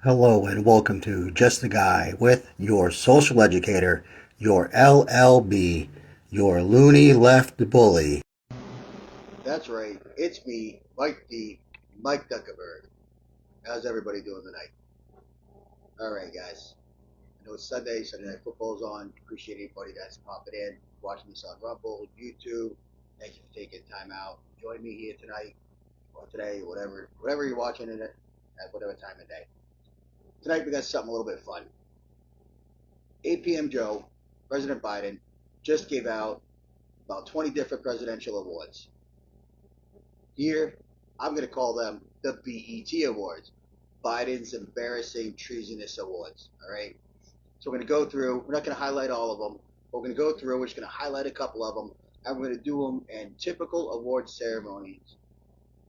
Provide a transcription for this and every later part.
Hello and welcome to Just a Guy with your social educator, your LLB, your loony left bully. That's right. It's me, Mike D. Mike Duckerberg. How's everybody doing tonight? All right, guys. I know it's Sunday. Sunday Night Football's on. Appreciate anybody that's popping in, watching this on Rumble, YouTube. Thank you for taking time out. Join me here tonight or today, whatever you're watching it at whatever time of day. Tonight we got something a little bit fun. 8 p.m. Joe, President Biden, just gave out about 20 different presidential awards. Here, I'm going to call them the BET Awards, Biden's Embarrassing Treasonous Awards. All right. So we're going to go through. We're not going to highlight all of them. But we're going to go through. We're just going to highlight a couple of them, and we're going to do them in typical award ceremonies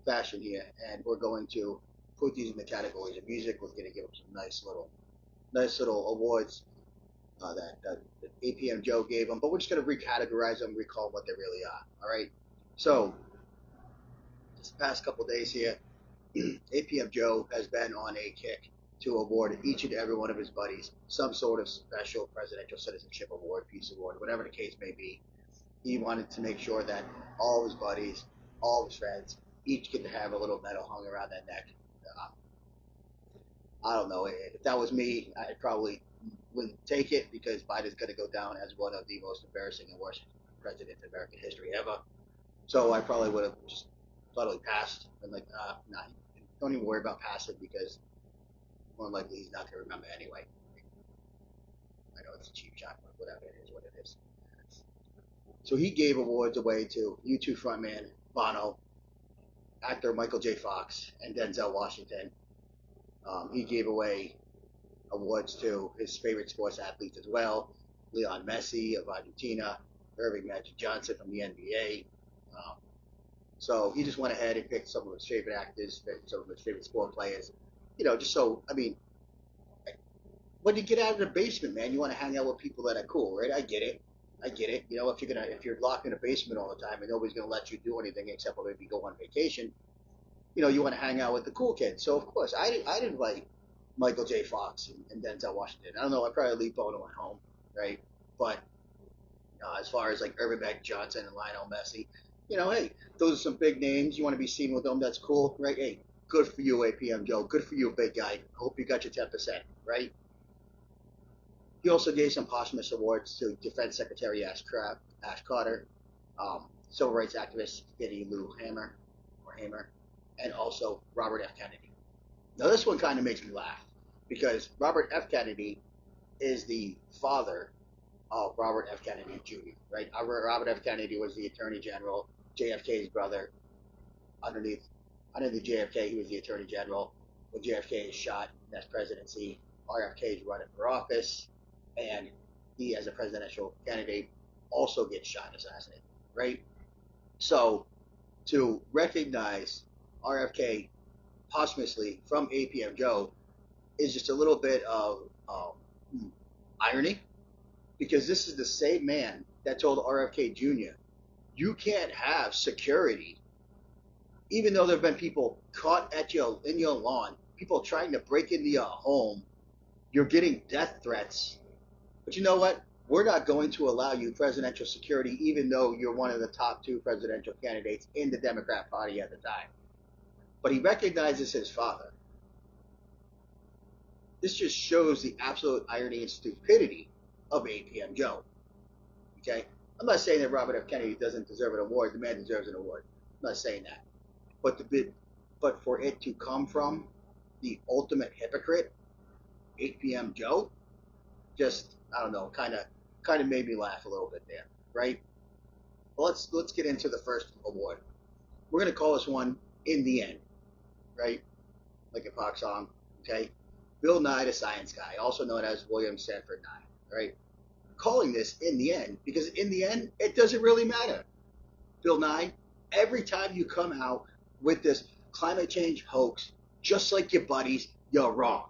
fashion here, and we're going to put these in the categories of music. We're going to give them some nice little awards that 8 p.m. Joe gave them, but we're just going to recategorize them, recall what they really are. All right. So this past couple days here, 8 p.m. Joe has been on a kick to award each and every one of his buddies some sort of special presidential citizenship award, peace award, whatever the case may be. He wanted to make sure that all of his buddies, all of his friends, each get to have a little medal hung around their neck. Uh, I don't know. If that was me, I probably wouldn't take it because Biden's going to go down as one of the most embarrassing and worst presidents in American history ever. So I probably would have just totally passed and like, nah, don't even worry about passing because more likely he's not going to remember anyway. I know it's a cheap shot, but whatever, it is what it is. So he gave awards away to U2 frontman Bono, actor Michael J. Fox, and Denzel Washington. He gave away awards to his favorite sports athletes as well, Leon Messi of Argentina, Irving Magic Johnson from the NBA. Um, so he just went ahead and picked some of his favorite actors, some of his favorite sport players. Just so, I mean, when you get out of the basement, man, you want to hang out with people that are cool, right? I get it. I get it. If you're locked in a basement all the time and nobody's gonna let you do anything except for maybe go on vacation, you want to hang out with the cool kids. So of course, I'd invite Michael J. Fox and Denzel Washington. I don't know. I'd probably leave Bono at home, right? But as far as like Irving Magic Johnson and Lionel Messi, hey, those are some big names. You want to be seen with them? That's cool, right? Hey, good for you, APM Joe. Good for you, big guy. Hope you got your 10%, right? He also gave some posthumous awards to Defense Secretary Ash Carter, civil rights activist Eddie Lou Hamer, and also Robert F. Kennedy. Now, this one kind of makes me laugh because Robert F. Kennedy is the father of Robert F. Kennedy Jr., right? Robert F. Kennedy was the Attorney General, JFK's brother. Underneath, underneath JFK, he was the Attorney General. When JFK is shot in his presidency, RFK is running for office, and he, as a presidential candidate, also gets shot and assassinated, right? So, to recognize RFK posthumously from APM Joe is just a little bit of irony because this is the same man that told RFK Jr., you can't have security, even though there have been people caught at you in your lawn, people trying to break into your home, you're getting death threats. But you know what? We're not going to allow you presidential security, even though you're one of the top two presidential candidates in the Democrat Party at the time. But he recognizes his father. This just shows the absolute irony and stupidity of APM Joe. Okay? I'm not saying that Robert F. Kennedy doesn't deserve an award. The man deserves an award. I'm not saying that. But for it to come from the ultimate hypocrite, 8 p.m. Joe, just I don't know, kind of made me laugh a little bit there, right? Well, let's get into the first award. We're gonna call this one "In the End," right? Like a pop song, okay? Bill Nye the Science Guy, also known as William Sanford Nye, right? Calling this "In the End" because in the end, it doesn't really matter. Bill Nye, every time you come out with this climate change hoax, just like your buddies, you're wrong,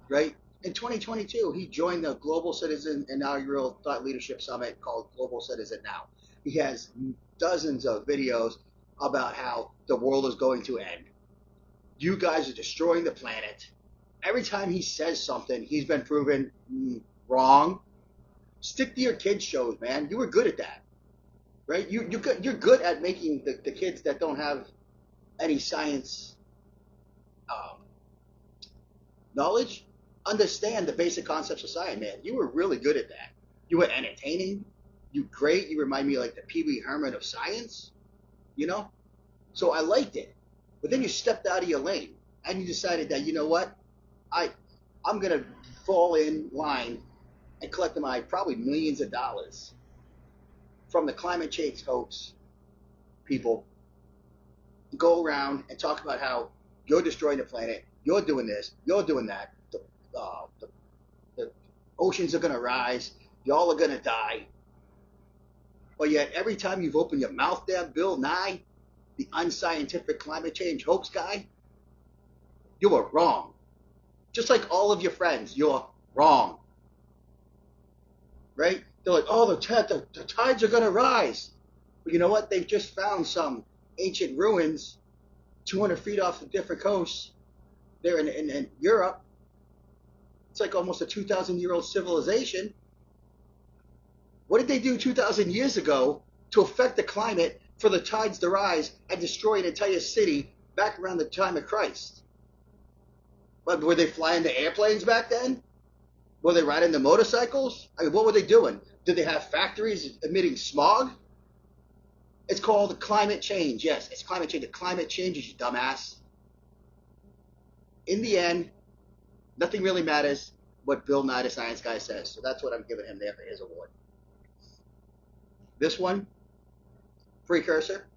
right? In 2022, he joined the Global Citizen inaugural thought leadership summit called Global Citizen Now. He has dozens of videos about how the world is going to end. You guys are destroying the planet. Every time he says something, he's been proven wrong. Stick to your kids shows, man. You were good at that, right? You're good at making the kids that don't have any science um, knowledge understand the basic concepts of science, man. You were really good at that. You were entertaining. You great. You remind me like the Pee Wee Herman of science, you know? So I liked it. But then you stepped out of your lane and you decided that, you know what? I I'm gonna fall in line and collect my probably millions of dollars from the climate change hoax people, go around and talk about how you're destroying the planet, you're doing this, you're doing that, the oceans are gonna rise, y'all are gonna die. But yet every time you've opened your mouth there, Bill Nye, the unscientific climate change hoax guy, you were wrong. Just like all of your friends, you're wrong. Right? They're like, oh, the tides are going to rise. But you know what? They've just found some ancient ruins 200 feet off the different coasts there in Europe. It's like almost a 2,000-year-old civilization. What did they do 2,000 years ago to affect the climate for the tides to rise and destroy an entire city back around the time of Christ? But were they flying the airplanes back then? Were they riding the motorcycles? I mean, what were they doing? Did they have factories emitting smog? It's called climate change. Yes, it's climate change. The climate changes, you dumbass. In the end, nothing really matters what Bill Nye, the science guy, says. So that's what I'm giving him there for his award. This one, precursor.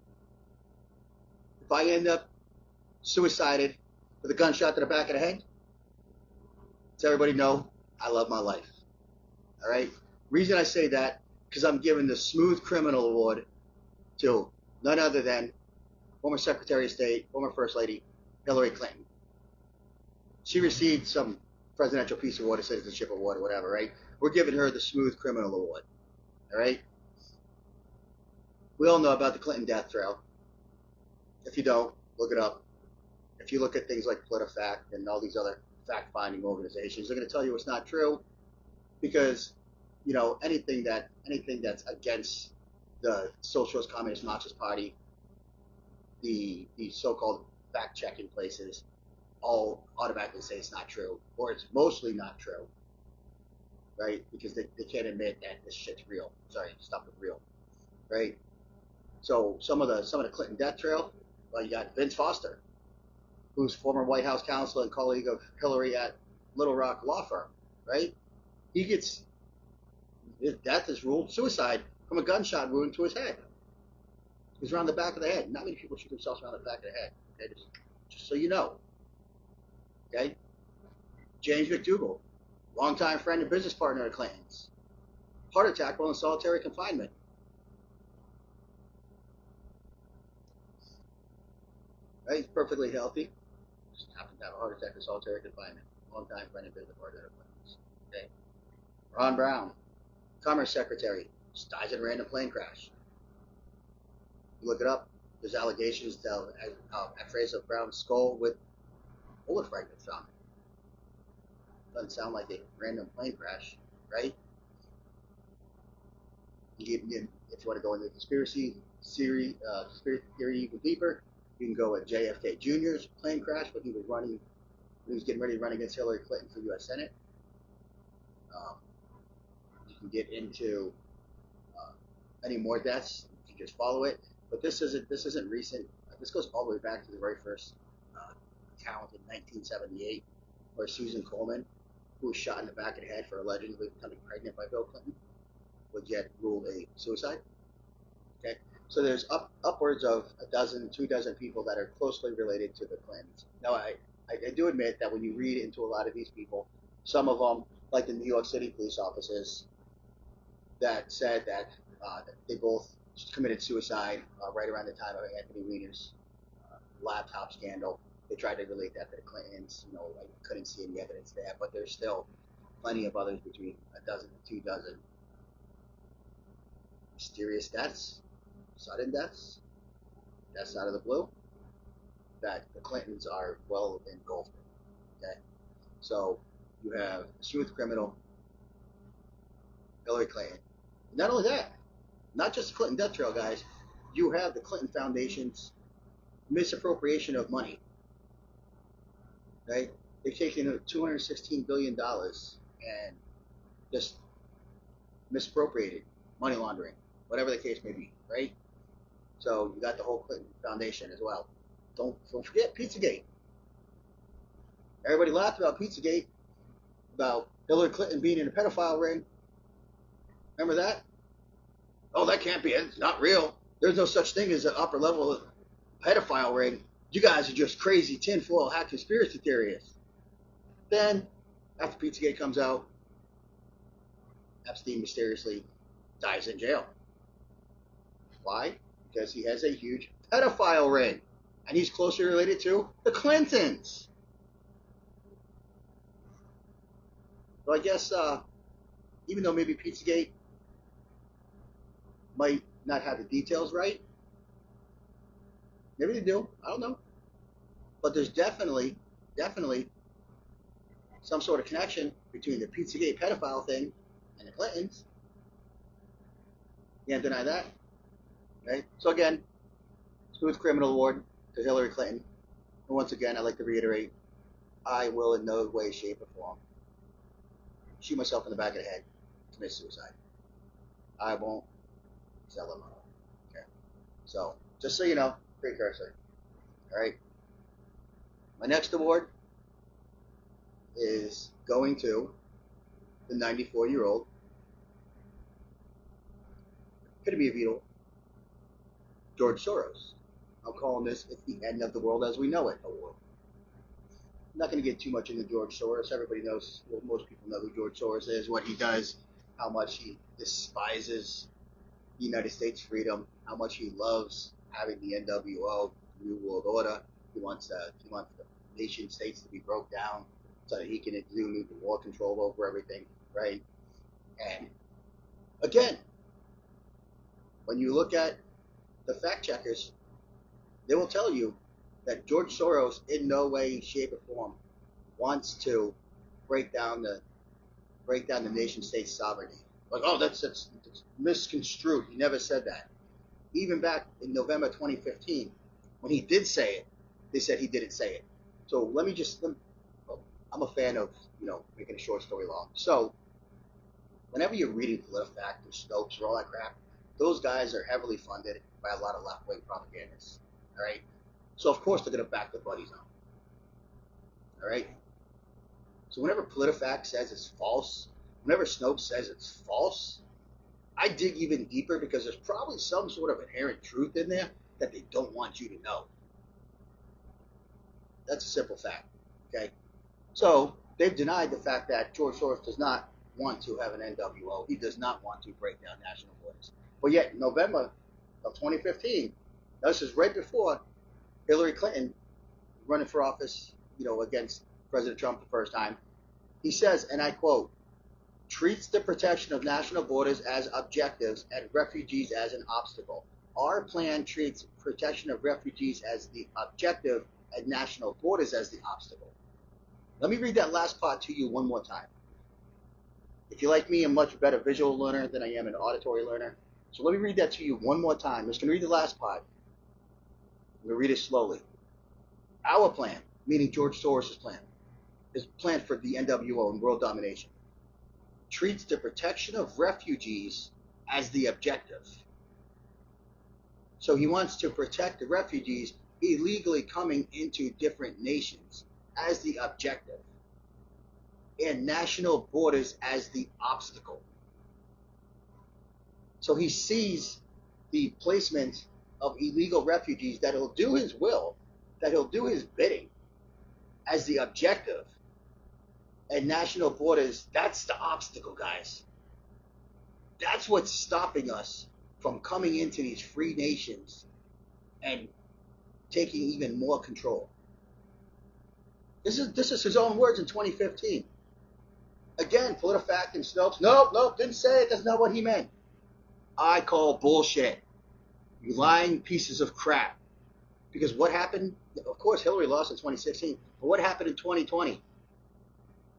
If I end up suicided with a gunshot to the back of the head, let everybody know I love my life. All right? Reason I say that, because I'm giving the Smooth Criminal Award to none other than former Secretary of State, former First Lady, Hillary Clinton. She received some Presidential Peace Award, a Citizenship Award, or whatever, right? We're giving her the Smooth Criminal Award. All right? We all know about the Clinton death trail. If you don't, look it up. If you look at things like PolitiFact and all these other fact-finding organizations, they're going to tell you it's not true because, you know, anything that's against the Socialist Communist Marxist Party, the so-called fact-checking places, all automatically say it's not true, or it's mostly not true, right? Because they can't admit that this shit's real. Sorry, stuff is real, right? So some of the Clinton death trail, well, you got Vince Foster, who's former White House counsel and colleague of Hillary at Little Rock Law Firm, right? His death is ruled suicide from a gunshot wound to his head. He's around the back of the head. Not many people shoot themselves around the back of the head. Okay? Just so you know. Okay? James McDougal, longtime friend and business partner of Clinton's. Heart attack while in solitary confinement. Right? He's perfectly healthy. Just happened to have a heart attack in solitary confinement. Longtime friend and business partner of Clinton's. Okay? Ron Brown, Commerce Secretary, just dies in a random plane crash. You look it up. There's allegations that X-rays of Brown's skull with bullet fragments on it. Doesn't sound like a random plane crash, right? If you want to go into conspiracy theory even deeper, you can go at JFK Jr.'s plane crash when he was getting ready to run against Hillary Clinton for U.S. Senate. You can get into any more deaths if you just follow it. But this isn't recent. This goes all the way back to the very first account in 1978, where Susan Coleman, who was shot in the back of the head for allegedly becoming pregnant by Bill Clinton, was yet ruled a suicide. Okay, so there's upwards of two dozen people that are closely related to the Clintons. Now, I do admit that when you read into a lot of these people, some of them, like the New York City police officers, that said that they both committed suicide right around the time of Anthony Weiner's laptop scandal. They tried to relate that to the Clintons. You know, I couldn't see any evidence there, but there's still plenty of others between a dozen and 2 dozen mysterious deaths, sudden deaths, deaths out of the blue, that the Clintons are well engulfed in. Okay, So you have a smooth criminal, Hillary Clinton. Not only that, not just the Clinton death trail, guys. You have the Clinton Foundation's misappropriation of money. Right? They've taken $216 billion and just misappropriated, money laundering, whatever the case may be, right? So you got the whole Clinton Foundation as well. Don't forget Pizzagate. Everybody laughed about Pizzagate, about Hillary Clinton being in a pedophile ring. Remember that? Oh, that can't be it. It's not real. There's no such thing as an upper level pedophile ring. You guys are just crazy tinfoil hat conspiracy theorists. Then, after Pizzagate comes out, Epstein mysteriously dies in jail. Why? Because he has a huge pedophile ring. And he's closely related to the Clintons. So I guess, even though maybe Pizzagate might not have the details right, maybe they do, I don't know. But there's definitely some sort of connection between the Pizzagate pedophile thing and the Clintons. You can't deny that. Right? So again, smooth criminal award to Hillary Clinton. And once again, I'd like to reiterate, I will in no way, shape, or form shoot myself in the back of the head, commit suicide. I won't sell them all. Okay. So, just so you know, precursor. Alright? My next award is going to the 94-year-old epitome of evil, George Soros. I'm calling this "It's the End of the World as We Know It" award. I'm not going to get too much into George Soros. Everybody knows, well, most people know who George Soros is, what he does, how much he despises the United States freedom, how much he loves having the NWO, New World Order. He wants the nation states to be broke down so that he can exude more control over everything, right? And again, when you look at the fact checkers, they will tell you that George Soros in no way, shape, or form wants to break down the nation state's sovereignty. Like, oh, that's misconstrued. He never said that. Even back in November 2015, when he did say it, they said he didn't say it. So I'm a fan of, making a short story long. So whenever you're reading PolitiFact or Snopes or all that crap, those guys are heavily funded by a lot of left-wing propagandists. All right? So, of course, they're going to back their buddies up. All right? So whenever PolitiFact says it's false, whenever Snopes says it's false, I dig even deeper because there's probably some sort of inherent truth in there that they don't want you to know. That's a simple fact. Okay? So they've denied the fact that George Soros does not want to have an NWO. He does not want to break down national borders. But yet, in November of 2015, this is right before Hillary Clinton running for office, against President Trump the first time, he says, and I quote, treats the protection of national borders as objectives and refugees as an obstacle. Our plan treats protection of refugees as the objective and national borders as the obstacle. Let me read that last part to you one more time. If you're like me, I'm a much better visual learner than I am an auditory learner. So let me read that to you one more time. I'm just going to read the last part. I'm going to read it slowly. Our plan, meaning George Soros' plan, is plan for the NWO and world domination, treats the protection of refugees as the objective. So he wants to protect the refugees illegally coming into different nations as the objective, and national borders as the obstacle. So he sees the placement of illegal refugees that he'll do his will, that he'll do his bidding, as the objective, and national borders, that's the obstacle, guys. That's what's stopping us from coming into these free nations and taking even more control. This is his own words in 2015. Again, PolitiFact and Snopes, nope, didn't say it. That's not what he meant. I call bullshit. You lying pieces of crap. Because what happened? Of course, Hillary lost in 2016. But what happened in 2020?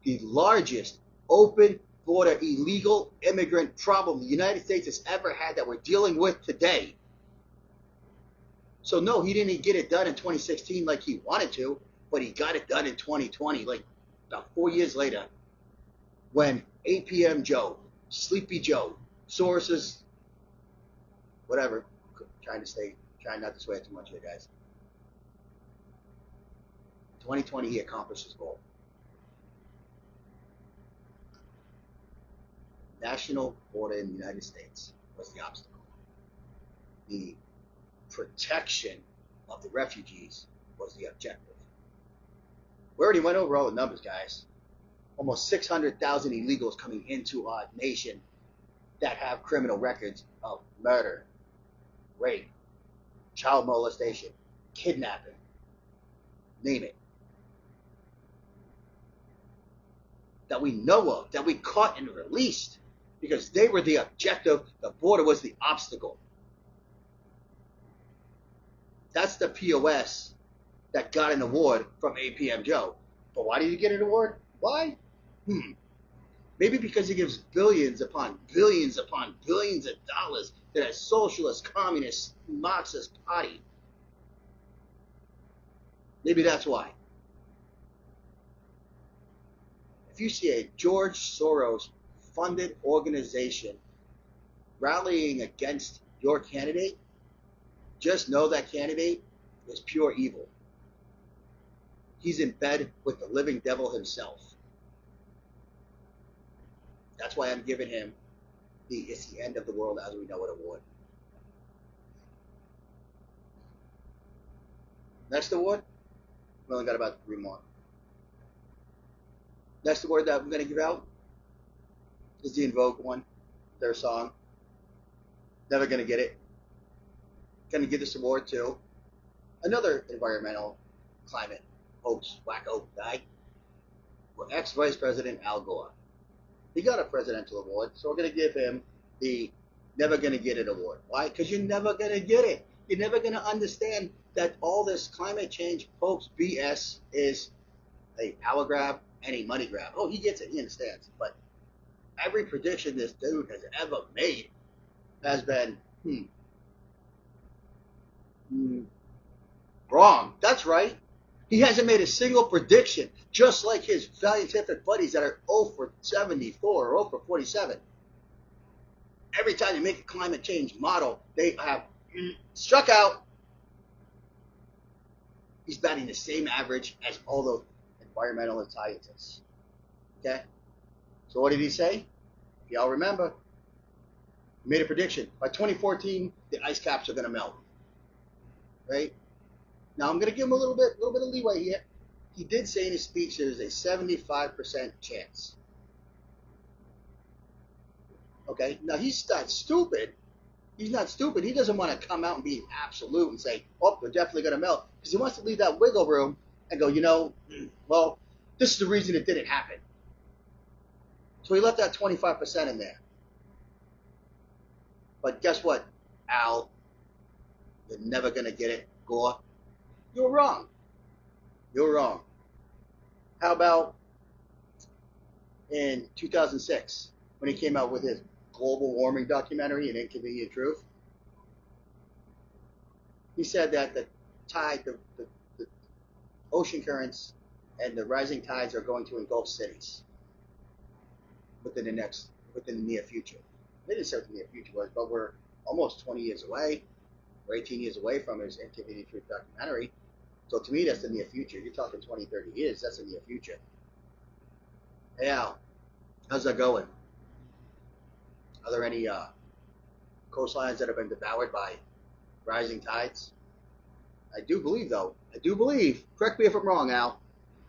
the largest open border illegal immigrant problem the United States has ever had that we're dealing with today. So no, he didn't get it done in 2016 like he wanted to, but he got it done in 2020, like about 4 years later, when 8 p.m. Joe, Sleepy Joe, Soros's, whatever, trying not to swear too much here, guys. 2020, he accomplished his goal. National border in the United States was the obstacle. The protection of the refugees was the objective. We already went over all the numbers, guys. Almost 600,000 illegals coming into our nation that have criminal records of murder, rape, child molestation, kidnapping, name it. That we know of, that we caught and released, because they were the objective, the border was the obstacle. That's the POS that got an award from 8 p.m. Joe. But why did he get an award? Why? Maybe because he gives billions upon billions upon billions of dollars to a socialist, communist, Marxist party. Maybe that's why. If you see a George Soros funded organization rallying against your candidate, just know that candidate is pure evil. He's in bed with the living devil himself. That's why I'm giving him the It's the End of the World as We Know It award. Next award, we only got about 3 more. Next award that I'm going to give out is the Invoke one, their song. Never Gonna Get It. Gonna give this award to another environmental climate hoax wacko guy, ex-Vice President Al Gore. He got a presidential award, so we're going to give him the Never Gonna Get It award. Why? Because you're never going to get it. You're never going to understand that all this climate change hoax BS is a power grab and a money grab. Oh, he gets it. He understands. But every prediction this dude has ever made has been wrong. That's right. He hasn't made a single prediction, just like his scientific buddies that are 0 for 74 or 0 for 47. Every time you make a climate change model, they have struck out. He's batting the same average as all the environmental scientists. Okay? So what did he say? If y'all remember, he made a prediction. By 2014, the ice caps are going to melt. Right? Now, I'm going to give him a little bit of leeway here. He did say in his speech there's a 75% chance. Okay? Now, he's not stupid. He's not stupid. He doesn't want to come out and be absolute and say, oh, they're definitely going to melt. Because he wants to leave that wiggle room and go, well, this is the reason it didn't happen. So he left that 25% in there. But guess what, Al? You're never going to get it, Gore. You're wrong. You're wrong. How about in 2006 when he came out with his global warming documentary, An Inconvenient Truth? He said that the ocean currents and the rising tides are going to engulf cities within the near future. They didn't say what the near future was, but we're almost 20 years away. We're 18 years away from his Inconvenient Truth documentary. So to me, that's the near future. You're talking 20, 30 years. That's the near future. Hey, Al, how's that going? Are there any coastlines that have been devoured by rising tides? I do believe, correct me if I'm wrong, Al.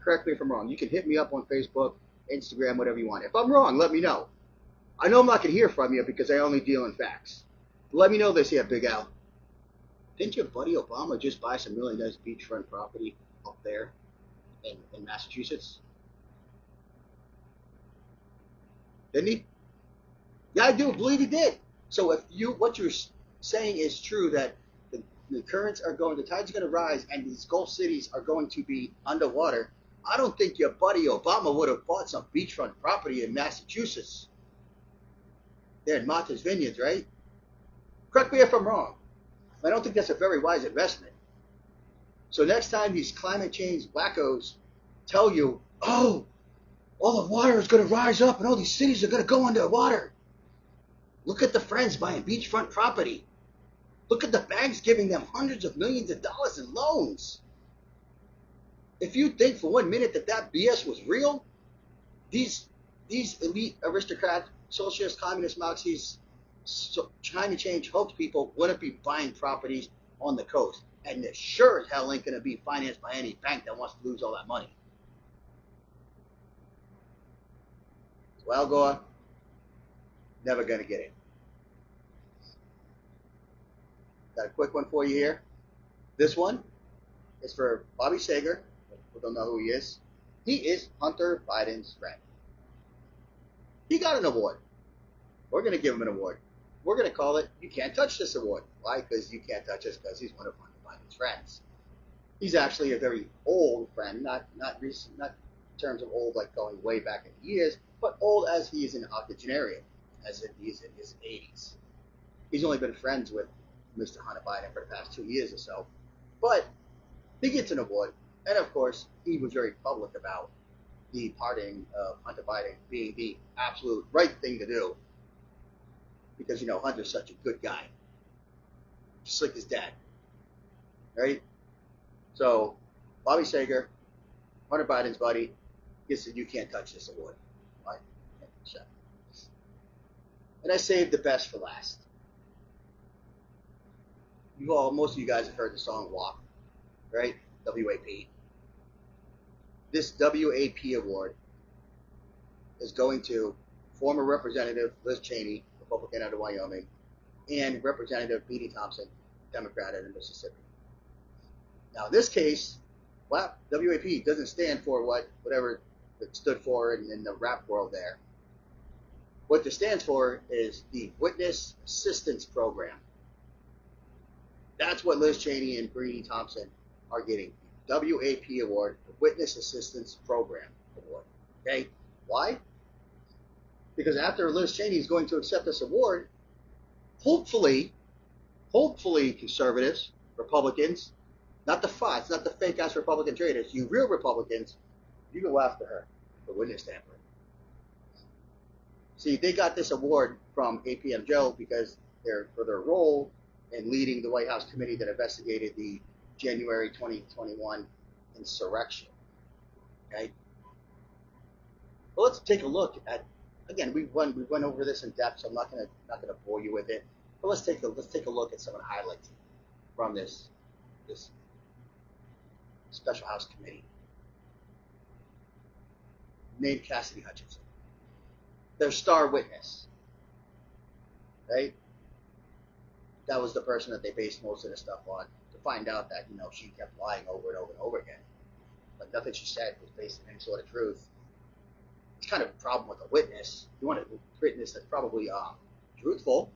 Correct me if I'm wrong. You can hit me up on Facebook, Instagram, whatever you want. If I'm wrong, let me know. I know I'm not going to hear from you because I only deal in facts. But let me know this here, Big Al. Didn't your buddy Obama just buy some really nice beachfront property up there in Massachusetts? Didn't he? Yeah, I do believe he did. So if what you're saying is true, that the currents are the tides are going to rise and these Gulf cities are going to be underwater, I don't think your buddy Obama would have bought some beachfront property in Massachusetts. There in Martha's Vineyards, right? Correct me if I'm wrong. I don't think that's a very wise investment. So next time these climate change wackos tell you, oh, all the water is going to rise up and all these cities are going to go underwater. Look at the friends buying beachfront property. Look at the banks giving them hundreds of millions of dollars in loans. If you think for 1 minute that BS was real, these elite aristocrats, socialist, communist, Marxists, climate change hoax people wouldn't be buying properties on the coast. And they're sure as hell ain't going to be financed by any bank that wants to lose all that money. So Al Gore, never going to get it. Got a quick one for you here. This one is for Bobby Sager. People don't know who he is. He is Hunter Biden's friend. He got an award. We're going to give him an award. We're going to call it You Can't Touch This Award. Why? Because you can't touch us because he's one of Hunter Biden's friends. He's actually a very old friend, not recent, not in terms of old like going way back in the years, but old as he is an octogenarian, as in he's in his 80s. He's only been friends with Mr. Hunter Biden for the past 2 years or so, but he gets an award, and of course, he was very public about the pardoning of Hunter Biden being the absolute right thing to do, because, you know, Hunter's such a good guy, just like his dad, right? So, Bobby Sager, Hunter Biden's buddy, gets the You Can't Touch This award. Right? And I saved the best for last. Most of you guys have heard the song WAP, right? WAP. This WAP award is going to former Representative Liz Cheney, Republican out of Wyoming, and Representative Beanie Thompson, Democrat out of Mississippi. Now, in this case, WAP doesn't stand for whatever it stood for in the rap world there. What this stands for is the Witness Assistance Program. That's what Liz Cheney and Beanie Thompson are getting. The WAP award, the Witness Assistance Program award. Okay? Why? Because after Liz Cheney is going to accept this award, hopefully conservatives, Republicans, not the FOTs, not the fake-ass Republican traitors, you real Republicans, you go after her for witness tampering. See, they got this award from APM Joe because for their role in leading the White House committee that investigated the January 2021 insurrection. Okay? Well, let's take a look at. Again, we went over this in depth, so I'm not gonna bore you with it. But let's take a look at some of the highlights from this Special House Committee. Named Cassidy Hutchinson. Their star witness. Right? That was the person that they based most of the stuff on, to find out that, you know, she kept lying over and over and over again. But nothing she said was based on any sort of truth. It's kind of a problem with a witness. You want a witness that's probably truthful.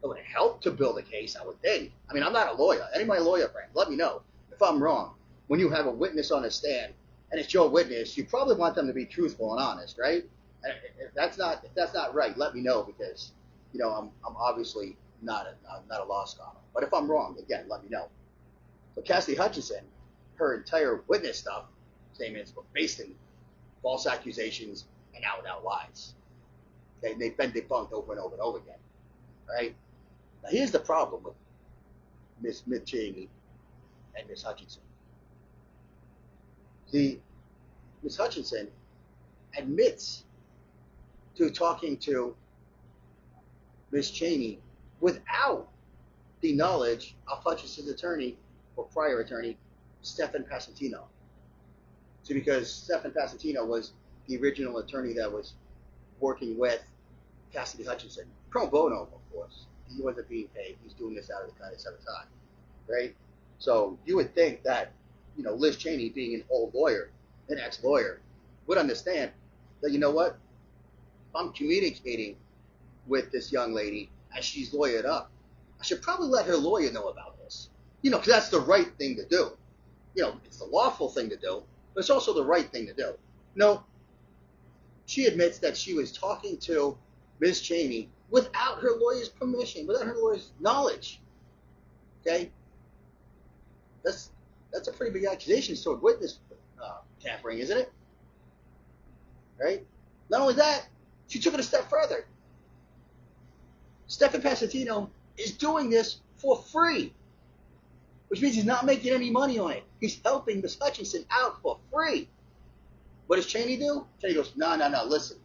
It would help to build a case, I would think. I mean, I'm not a lawyer. Any of my lawyer friends, let me know if I'm wrong. When you have a witness on a stand and it's your witness, you probably want them to be truthful and honest, right? And if that's not right, let me know, because, you know, I'm obviously not a law scholar. But if I'm wrong, again, let me know. So Cassidy Hutchinson, her entire witness stuff statements were based in false accusations and out-and-out lies. Okay, they've been debunked over and over and over again. Right? Now here's the problem with Miss Cheney and Miss Hutchinson. See, Miss Hutchinson admits to talking to Miss Cheney without the knowledge of Hutchinson's attorney or prior attorney, Stephan Passantino. See, because Stephan Passantino was the original attorney that was working with Cassidy Hutchinson. Pro bono, of course. He wasn't being paid. He's doing this out of the kindness of his heart. Right? So you would think that, you know, Liz Cheney, being an old lawyer, an ex-lawyer, would understand that, you know what? If I'm communicating with this young lady as she's lawyered up, I should probably let her lawyer know about this. You know, because that's the right thing to do. You know, it's the lawful thing to do. but it's also the right thing to do. No, she admits that she was talking to Ms. Cheney without her lawyer's permission, without her lawyer's knowledge. Okay, that's a pretty big accusation toward witness tampering, isn't it? Right? Not only that, she took it a step further. Stephen Passantino is doing this for free, which means he's not making any money on it. He's helping Miss Hutchinson out for free. What does Cheney do? Cheney goes, no, listen.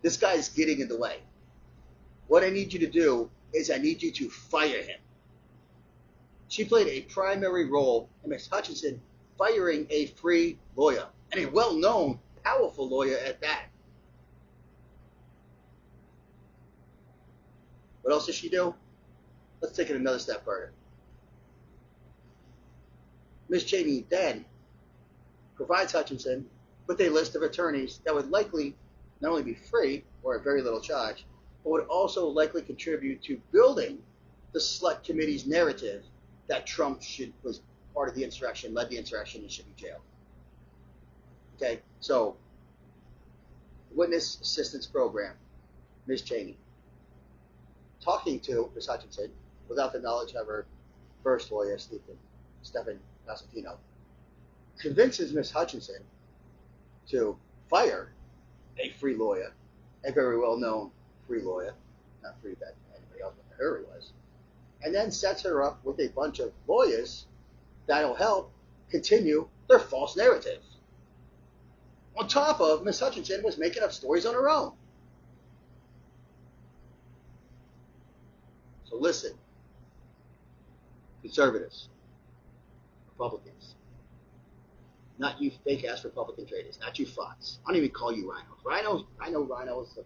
This guy is getting in the way. What I need you to do is I need you to fire him. She played a primary role in Miss Hutchinson firing a free lawyer, and a well-known, powerful lawyer at that. What else does she do? Let's take it another step further. Ms. Cheney then provides Hutchinson with a list of attorneys that would likely not only be free or at very little charge, but would also likely contribute to building the Select Committee's narrative that Trump was part of the insurrection, led the insurrection, and should be jailed. Okay, so Witness Assistance Program, Ms. Cheney, talking to Ms. Hutchinson without the knowledge of her first lawyer, Stephen Passantino, convinces Ms. Hutchinson to fire a free lawyer, a very well-known free lawyer, not free that anybody else but her was, and then sets her up with a bunch of lawyers that'll help continue their false narrative. On top of Ms. Hutchinson was making up stories on her own. So listen, conservatives, Republicans, not you fake-ass Republican traitors, not you fucks. I don't even call you rhinos. I know rhino is an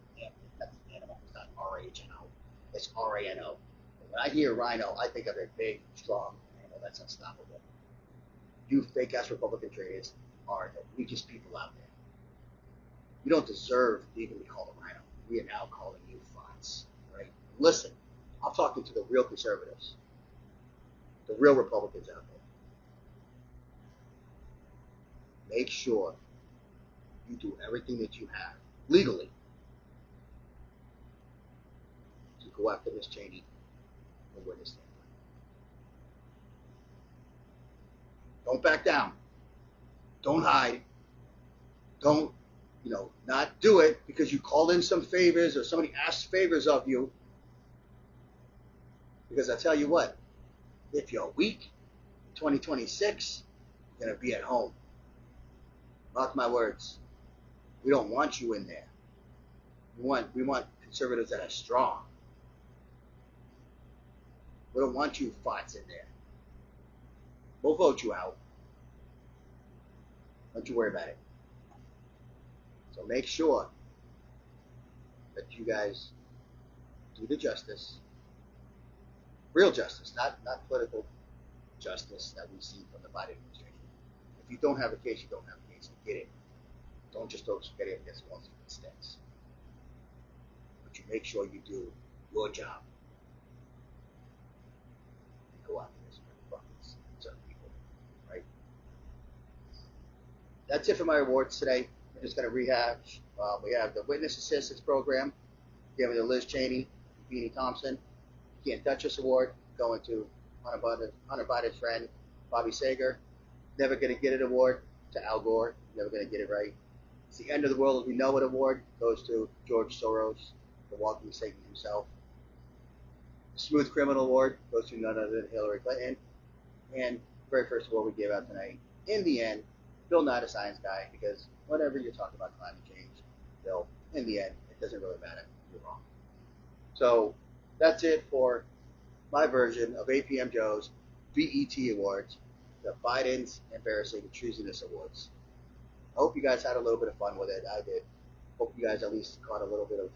animal. It's not R-H-N-O. It's R-A-N-O. When I hear rhino, I think of a big, strong animal that's unstoppable. You fake-ass Republican traitors are the weakest people out there. You don't deserve to even be called a rhino. We are now calling you fucks. Right? Listen, I'm talking to the real conservatives, the real Republicans out there. Make sure you do everything that you have legally to go after Ms. Cheney and witness tampering. Don't back down. Don't hide. Don't, not do it because you called in some favors or somebody asked favors of you. Because I tell you what, if you're weak, 2026, you're going to be at home. Mark my words. We don't want you in there. We want conservatives that are strong. We don't want you farts in there. We'll vote you out. Don't you worry about it. So make sure that you guys do the justice. Real justice, not political justice that we see from the Biden administration. If you don't have a case, you don't have a case. Get it. Don't just throw spaghetti against walls if it stinks. But you make sure you do your job. And go after this buckets, certain people, right? That's it for my awards today. We're just going to rehash. We have the Witness Assistance Program, given to Liz Cheney, Beanie Thompson. Can't Touch Us Award, going to Hunter Biden's friend, Bobby Sager. Never Gonna Get It Award to Al Gore. Never gonna get it right. It's the End of the World as We Know It Award goes to George Soros, the walking Satan himself. The Smooth Criminal Award goes to none other than Hillary Clinton. And the very first award we gave out tonight, in the end, Bill Nye, the science guy, because whenever you're talking about climate change, Bill, in the end, it doesn't really matter. You're wrong. So that's it for my version of APM Joe's BET Awards, the Biden's Embarrassing Treasonous Awards. I hope you guys had a little bit of fun with it. I did. Hope you guys at least caught a little bit of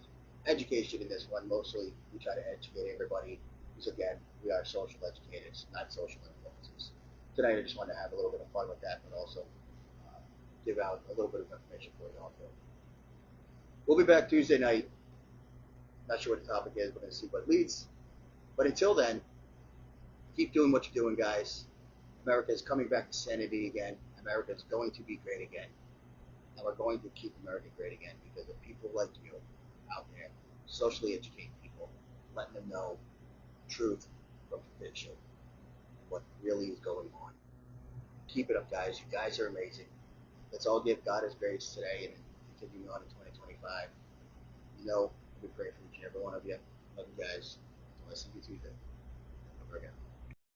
education in this one. Mostly, we try to educate everybody, because again, we are social educators, not social influencers. Tonight, I just wanted to have a little bit of fun with that, but also give out a little bit of information for you all. We'll be back Tuesday night. Not sure what the topic is. We're going to see what leads. But until then, keep doing what you're doing, guys. America is coming back to sanity again. America's going to be great again. And we're going to keep America great again because of people like you out there, socially educating people, letting them know truth from fiction, what really is going on. Keep it up, guys. You guys are amazing. Let's all give God His grace today and continue on in 2025. You know, we pray for each and every one of you. Love you guys. Until I see you Tuesday. Over again.